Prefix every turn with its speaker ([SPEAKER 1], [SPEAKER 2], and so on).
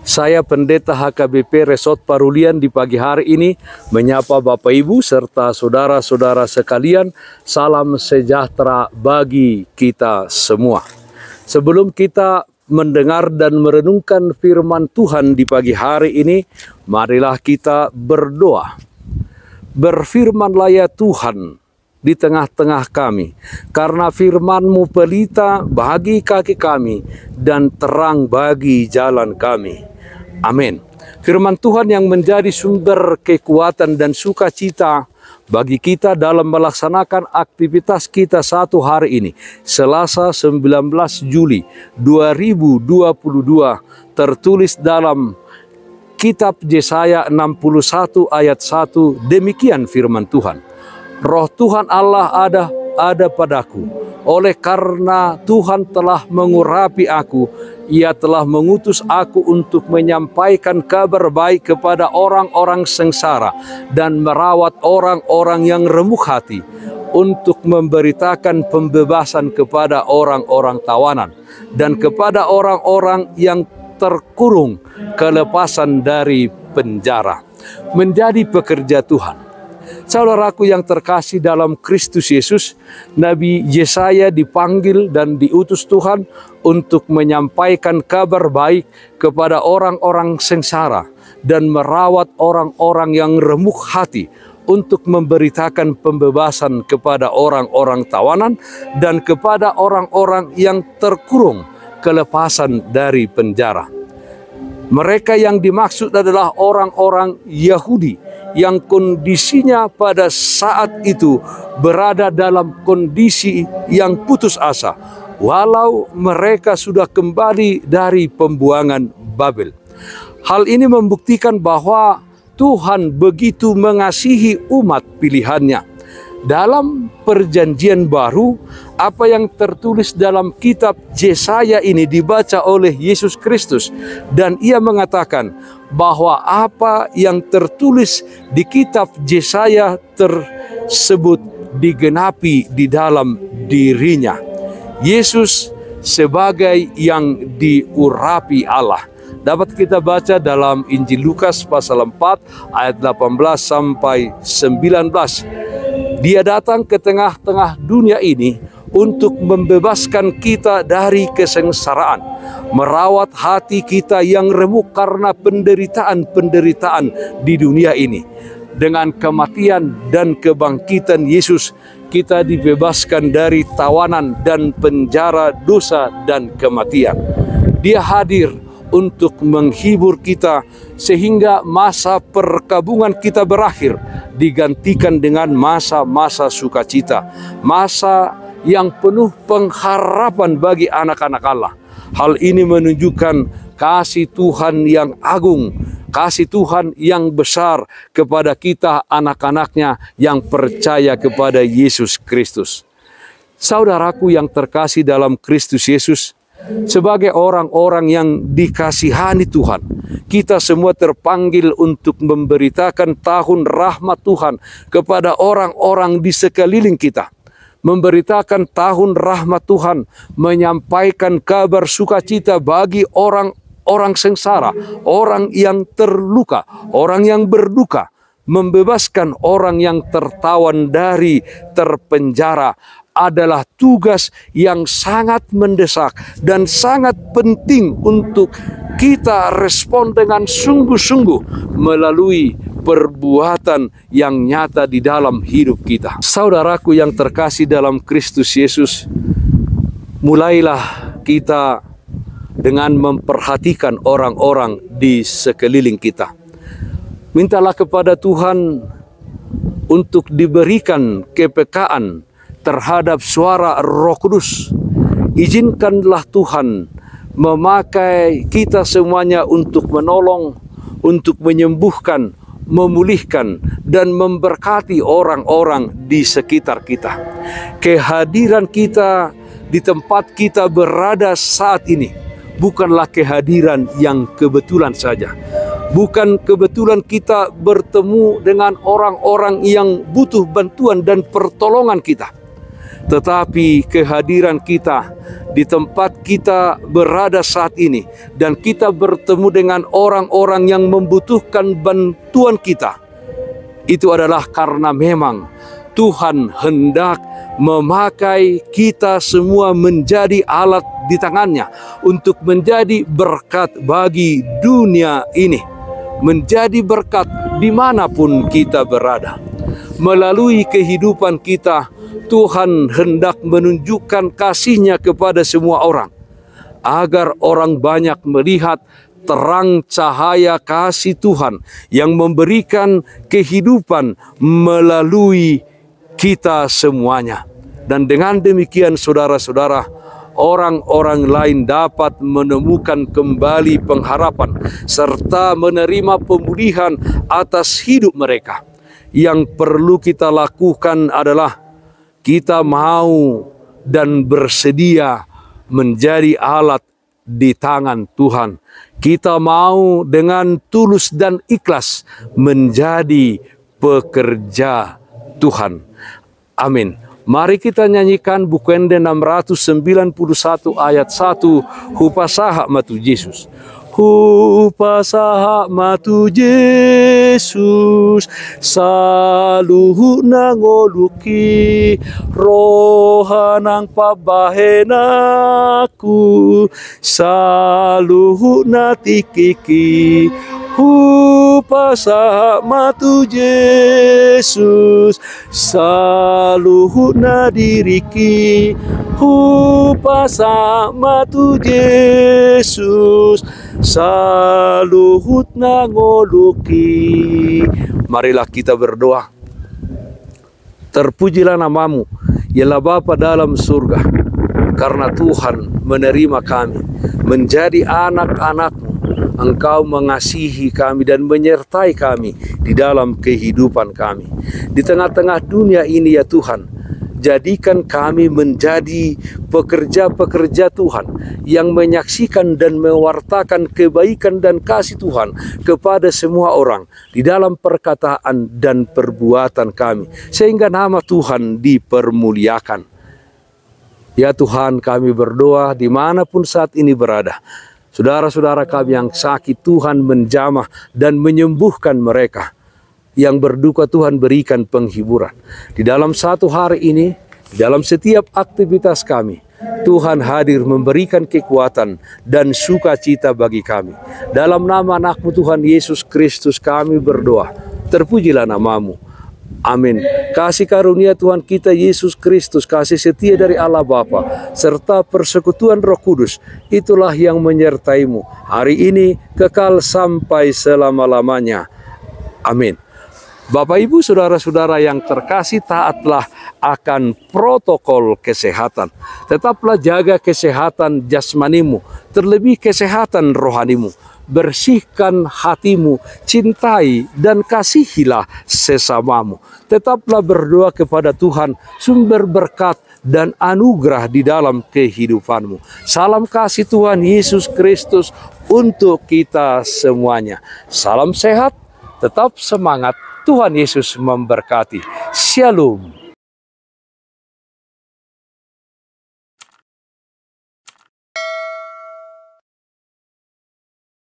[SPEAKER 1] Saya Pendeta HKBP Resort Parulian di pagi hari ini menyapa Bapak Ibu serta saudara-saudara sekalian. Salam sejahtera bagi kita semua. Sebelum kita mendengar dan merenungkan firman Tuhan di pagi hari ini, marilah kita berdoa. Berfirmanlah ya Tuhan di tengah-tengah kami, karena firman-Mu pelita bagi kaki kami dan terang bagi jalan kami. Amin. Firman Tuhan yang menjadi sumber kekuatan dan sukacita bagi kita dalam melaksanakan aktivitas kita satu hari ini, Selasa 19 Juli 2022, tertulis dalam Kitab Yesaya 61 ayat 1, demikian firman Tuhan. Roh Tuhan Allah ada padaku, oleh karena Tuhan telah mengurapi aku, Ia telah mengutus aku untuk menyampaikan kabar baik kepada orang-orang sengsara dan merawat orang-orang yang remuk hati, untuk memberitakan pembebasan kepada orang-orang tawanan dan kepada orang-orang yang terkurung kelepasan dari penjara. Menjadi pekerja Tuhan. Saudaraku yang terkasih dalam Kristus Yesus, Nabi Yesaya dipanggil dan diutus Tuhan untuk menyampaikan kabar baik kepada orang-orang sengsara dan merawat orang-orang yang remuk hati, untuk memberitakan pembebasan kepada orang-orang tawanan dan kepada orang-orang yang terkurung kelepasan dari penjara. Mereka yang dimaksud adalah orang-orang Yahudi yang kondisinya pada saat itu berada dalam kondisi yang putus asa, walau mereka sudah kembali dari pembuangan Babel. Hal ini membuktikan bahwa Tuhan begitu mengasihi umat pilihannya. Dalam perjanjian baru, apa yang tertulis dalam kitab Yesaya ini dibaca oleh Yesus Kristus, dan Ia mengatakan bahwa apa yang tertulis di kitab Yesaya tersebut digenapi di dalam dirinya. Yesus sebagai yang diurapi Allah. Dapat kita baca dalam Injil Lukas pasal 4 ayat 18 sampai 19. Dia datang ke tengah-tengah dunia ini untuk membebaskan kita dari kesengsaraan, merawat hati kita yang remuk karena penderitaan-penderitaan di dunia ini. Dengan kematian dan kebangkitan Yesus, kita dibebaskan dari tawanan dan penjara dosa dan kematian. Dia hadir untuk menghibur kita sehingga masa perkabungan kita berakhir, digantikan dengan masa-masa sukacita, masa yang penuh pengharapan bagi anak-anak Allah. Hal ini menunjukkan kasih Tuhan yang agung, kasih Tuhan yang besar kepada kita anak-anaknya yang percaya kepada Yesus Kristus. Saudaraku yang terkasih dalam Kristus Yesus, sebagai orang-orang yang dikasihani Tuhan, kita semua terpanggil untuk memberitakan tahun rahmat Tuhan kepada orang-orang di sekeliling kita. Memberitakan tahun rahmat Tuhan, menyampaikan kabar sukacita bagi orang-orang sengsara, orang yang terluka, orang yang berduka, membebaskan orang yang tertawan dari terpenjara, adalah tugas yang sangat mendesak dan sangat penting untuk kita respon dengan sungguh-sungguh melalui perbuatan yang nyata di dalam hidup kita. Saudaraku yang terkasih dalam Kristus Yesus, mulailah kita dengan memperhatikan orang-orang di sekeliling kita. Mintalah kepada Tuhan untuk diberikan kepekaan terhadap suara Roh Kudus. Izinkanlah Tuhan memakai kita semuanya untuk menolong, untuk menyembuhkan, memulihkan, dan memberkati orang-orang di sekitar kita. Kehadiran kita di tempat kita berada saat ini bukanlah kehadiran yang kebetulan saja. Bukan kebetulan kita bertemu dengan orang-orang yang butuh bantuan dan pertolongan kita. tetapi kehadiran kita di tempat kita berada saat ini, dan kita bertemu dengan orang-orang yang membutuhkan bantuan kita, itu adalah karena memang Tuhan hendak memakai kita semua menjadi alat di tangannya untuk menjadi berkat bagi dunia ini, menjadi berkat dimanapun kita berada. Melalui kehidupan kita, Tuhan hendak menunjukkan kasih-Nya kepada semua orang, agar orang banyak melihat terang cahaya kasih Tuhan yang memberikan kehidupan melalui kita semuanya. Dan dengan demikian, saudara-saudara, orang-orang lain dapat menemukan kembali pengharapan serta menerima pemulihan atas hidup mereka. Yang perlu kita lakukan adalah kita mau dan bersedia menjadi alat di tangan Tuhan. Kita mau dengan tulus dan ikhlas menjadi pekerja Tuhan. Amin. Mari kita nyanyikan Bukende 691 ayat 1, Hupasaha matu Yesus. Hupasaha matu Yesus, saluhu nangoluki, rohanang pabahenaku, saluhu natikiki. Hupasaha matu Yesus, saluhu nadiriki. Hupasaha matu Yesus, saluhut nangoluki. Marilah kita berdoa. Terpujilah namamu, ialah Bapa dalam surga, karena Tuhan menerima kami menjadi anak-anak-Mu. Engkau mengasihi kami dan menyertai kami di dalam kehidupan kami. Di tengah-tengah dunia ini ya Tuhan, jadikan kami menjadi pekerja-pekerja Tuhan yang menyaksikan dan mewartakan kebaikan dan kasih Tuhan kepada semua orang di dalam perkataan dan perbuatan kami, sehingga nama Tuhan dipermuliakan. Ya Tuhan, kami berdoa dimanapun saat ini berada. Saudara-saudara kami yang sakit, Tuhan menjamah dan menyembuhkan mereka. Yang berduka, Tuhan berikan penghiburan. Di dalam satu hari ini, di dalam setiap aktivitas kami, Tuhan hadir memberikan kekuatan dan sukacita bagi kami. Dalam nama anak-Mu Tuhan Yesus Kristus kami berdoa. Terpujilah namamu. Amin. Kasih karunia Tuhan kita Yesus Kristus, kasih setia dari Allah Bapa, serta persekutuan Roh Kudus, itulah yang menyertaimu hari ini kekal sampai selama-lamanya. Amin. Bapak Ibu saudara-saudara yang terkasih, taatlah akan protokol kesehatan. Tetaplah jaga kesehatan jasmanimu, terlebih kesehatan rohanimu. Bersihkan hatimu, cintai dan kasihilah sesamamu. Tetaplah berdoa kepada Tuhan, sumber berkat dan anugerah di dalam kehidupanmu. Salam kasih Tuhan Yesus Kristus untuk kita semuanya. Salam sehat, tetap semangat. Tuhan Yesus memberkati. Shalom.